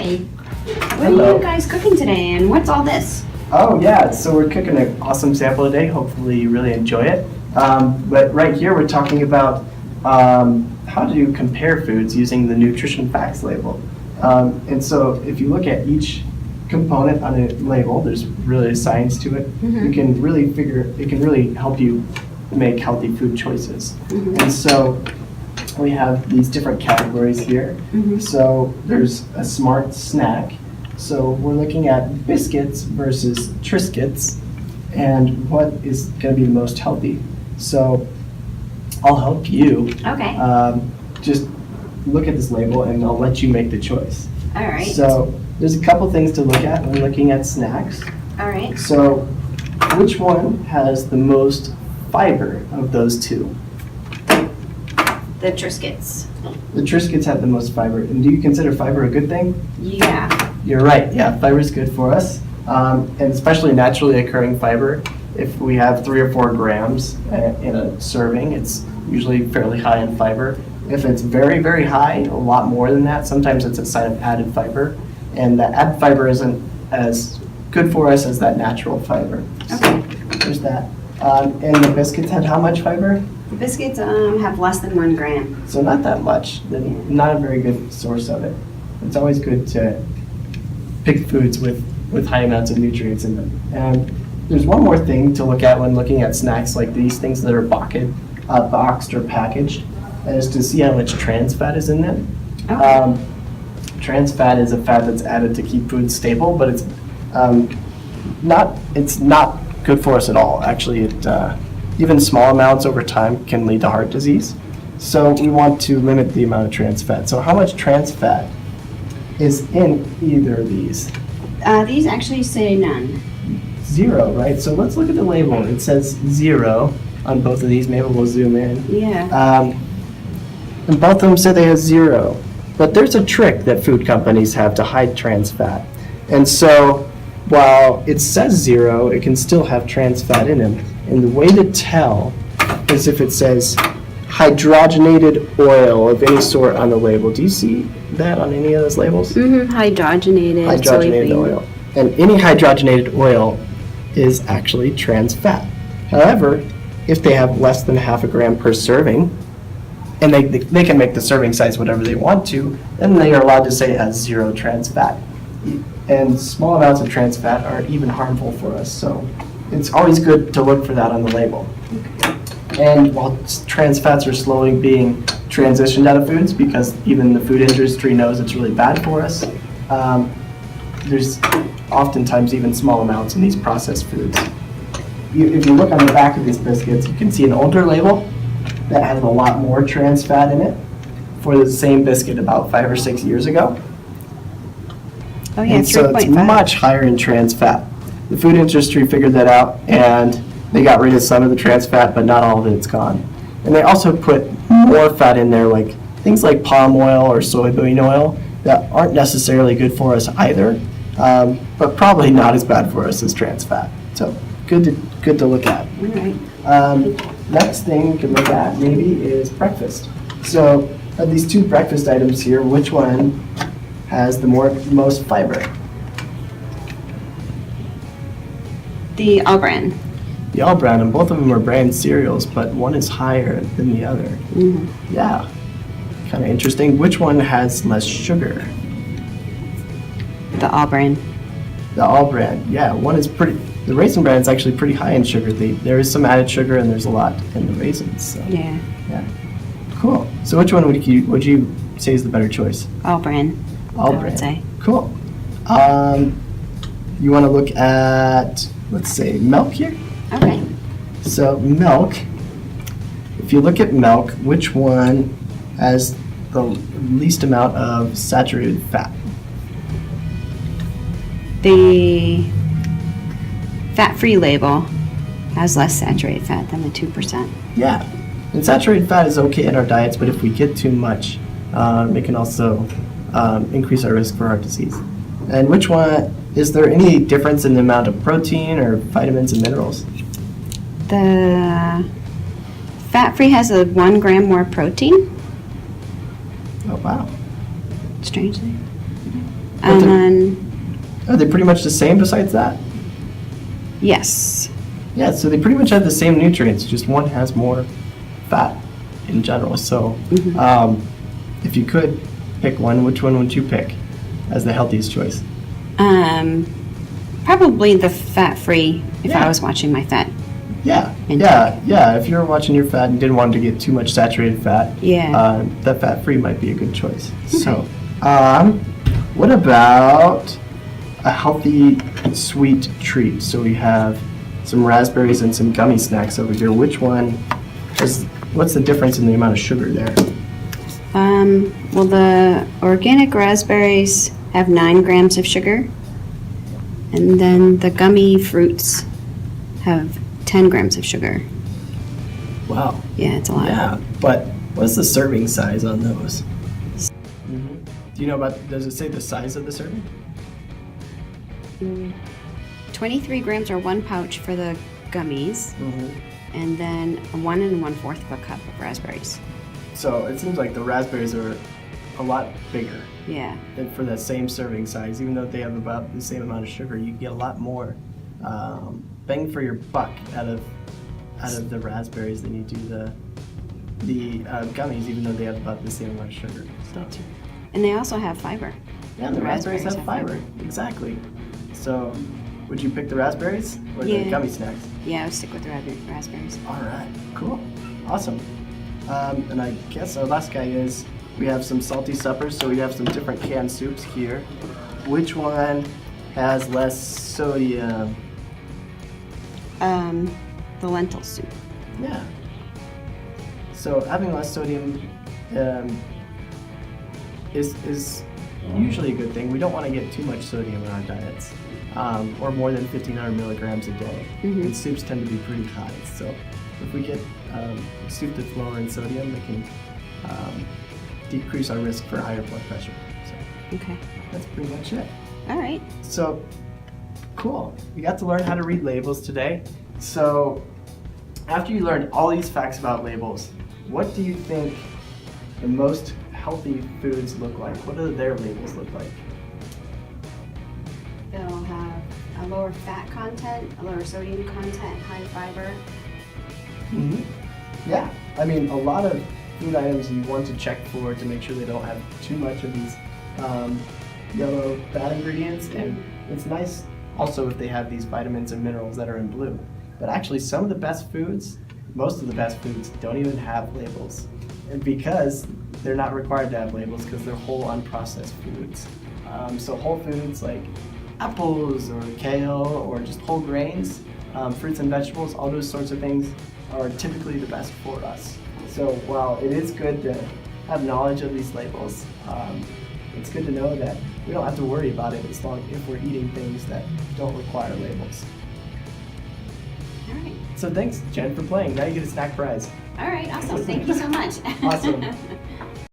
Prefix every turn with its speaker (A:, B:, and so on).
A: Hi. What
B: Hello.
A: are you guys cooking today, and what's all this?
B: Oh yeah, so we're cooking an awesome sample today. Hopefully you really enjoy it. But right here we're talking about how to compare foods using the nutrition facts label. And so if you look at each component on a label, there's really a science to it. You can really it can really help you make healthy food choices. And so we have these different categories here. So there's a smart snack. So we're looking at biscuits versus Triscuits and what is going to be the most healthy. So I'll help you.
A: Okay.
B: Just look at this label and I'll let you make the choice.
A: All right.
B: So there's a couple things to look at when looking at snacks.
A: All right.
B: So which one has the most fiber of those two?
A: The Triscuits.
B: The Triscuits have the most fiber. And do you consider fiber a good thing?
A: Yeah.
B: You're right. Yeah, fiber is good for us, and especially naturally occurring fiber. If we have 3 or 4 grams in a serving, it's usually fairly high in fiber. If it's very, very high, a lot more than that, sometimes it's a sign of added fiber, and that added fiber isn't as good for us as that natural fiber.
A: Okay.
B: So there's that. And the biscuits had how much fiber?
A: The biscuits have less than 1 gram.
B: So not that much. Not a very good source of it. It's always good to pick foods with high amounts of nutrients in them. And there's one more thing to look at when looking at snacks like these, things that are boxed or packaged, is to see how much trans fat is in them.
A: Okay.
B: Trans fat is a fat that's added to keep food stable, but it's not good for us at all. Actually, even small amounts over time can lead to heart disease. So we want to limit the amount of trans fat. So how much trans fat is in either of these?
A: These actually say none.
B: 0, right? So let's look at the label. It says 0 on both of these. Maybe we'll zoom in.
A: Yeah.
B: And both of them say they have 0. But there's a trick that food companies have to hide trans fat. And so while it says 0, it can still have trans fat in them. And the way to tell is if it says hydrogenated oil of any sort on the label. Do you see that on any of those labels?
A: Hydrogenated
B: Hydrogenated
A: soybean.
B: oil. And any hydrogenated oil is actually trans fat. However, if they have less than half a gram per serving, and they can make the serving size whatever they want to, then they are allowed to say it has 0 trans fat. And small amounts of trans fat are even harmful for us, so it's always good to look for that on the label. And while trans fats are slowly being transitioned out of foods, because even the food industry knows it's really bad for us, there's oftentimes even small amounts in these processed foods. If you look on the back of these biscuits, you can see an older label that has a lot more trans fat in it for the same biscuit about 5 or 6 years ago.
A: Oh yeah,
B: And so it's
A: 3.5.
B: much higher in trans fat. The food industry figured that out, and they got rid of some of the trans fat, but not all of it's gone. And they also put more fat in there, like things like palm oil or soybean oil that aren't necessarily good for us either, but probably not as bad for us as trans fat. So good to look at.
A: All right.
B: Next thing we can look at maybe is breakfast. So of these 2 breakfast items here, which one has the most fiber?
A: The All Bran.
B: The All Bran, and both of them are brand cereals, but one is higher than the other. Yeah, kind of interesting. Which one has less sugar?
A: The All Bran.
B: The All Bran, yeah, one is pretty. The Raisin Bran is actually pretty high in sugar. There is some added sugar, and there's a lot in the raisins. So.
A: Yeah.
B: Yeah. Cool. So which one would you say is the better choice?
A: All Bran.
B: All
A: I
B: Bran.
A: would say.
B: Cool. You want to look at, let's say, milk here?
A: Okay.
B: So milk, if you look at milk, which one has the least amount of saturated fat?
A: The fat-free label has less saturated fat than the 2%.
B: Yeah, and saturated fat is okay in our diets, but if we get too much, it can also increase our risk for heart disease. And which one, is there any difference in the amount of protein or vitamins and minerals?
A: The fat-free has a 1 gram more protein,
B: Oh, wow.
A: strangely. And
B: the-
A: then,
B: Are they pretty much the same besides that?
A: yes.
B: Yeah, so they pretty much have the same nutrients, just one has more fat in general. So if you could pick one, which one would you pick as the healthiest choice?
A: Probably the fat-free if
B: Yeah.
A: I was watching my fat.
B: Yeah,
A: Intake.
B: yeah. If you're watching your fat and didn't want to get too much saturated fat,
A: Yeah.
B: that fat-free might be a good choice. So, what about a healthy sweet treat? So we have some raspberries and some gummy snacks over here. Which one what's the difference in the amount of sugar there?
A: Well, the organic raspberries have 9 grams of sugar, and then the gummy fruits have 10 grams of sugar.
B: Wow.
A: Yeah, it's a lot.
B: Yeah, but what's the serving size on those? Do you know does it say the size of the serving?
A: 23 grams or 1 pouch for the gummies, and then 1 1/4 of a cup of raspberries.
B: So it seems like the raspberries are a lot bigger
A: Yeah.
B: than for that same serving size. Even though they have about the same amount of sugar, you get a lot more bang for your buck out of the raspberries than you do the gummies, even though they have about the same amount of sugar. So,
A: And they also have fiber.
B: yeah, the raspberries have fiber. Exactly. So, would you pick the raspberries or the
A: Yeah.
B: gummy snacks?
A: Yeah, I would stick with the raspberries.
B: All right, cool, awesome. And I guess our last guy is, we have some salty suppers, so we have some different canned soups here. Which one has less sodium?
A: The lentil soup.
B: Yeah. So having less sodium is usually a good thing. We don't want to get too much sodium in our diets, or more than 1,500 milligrams a day. And soups tend to be pretty high. So if we get soup that's lower in sodium, it can decrease our risk for higher blood pressure. So
A: Okay.
B: that's pretty much it.
A: All right.
B: So, cool. We got to learn how to read labels today. So, after you learned all these facts about labels, what do you think the most healthy foods look like? What do their labels look like?
A: They'll have a lower fat content, a lower sodium content, high fiber.
B: Yeah, I mean, a lot of food items you want to check for to make sure they don't have too much of these yellow bad ingredients, and it's nice also if they have these vitamins and minerals that are in blue. But actually some of the best foods, most of the best foods, don't even have labels. And because they're not required to have labels because they're whole unprocessed foods. So whole foods like apples or kale or just whole grains, fruits and vegetables, all those sorts of things are typically the best for us. So while it is good to have knowledge of these labels, it's good to know that we don't have to worry about it as long if we're eating things that don't require labels.
A: All right.
B: So thanks, Jen, for playing. Now you get a snack prize.
A: All right. Awesome. Thank you so much.
B: Awesome.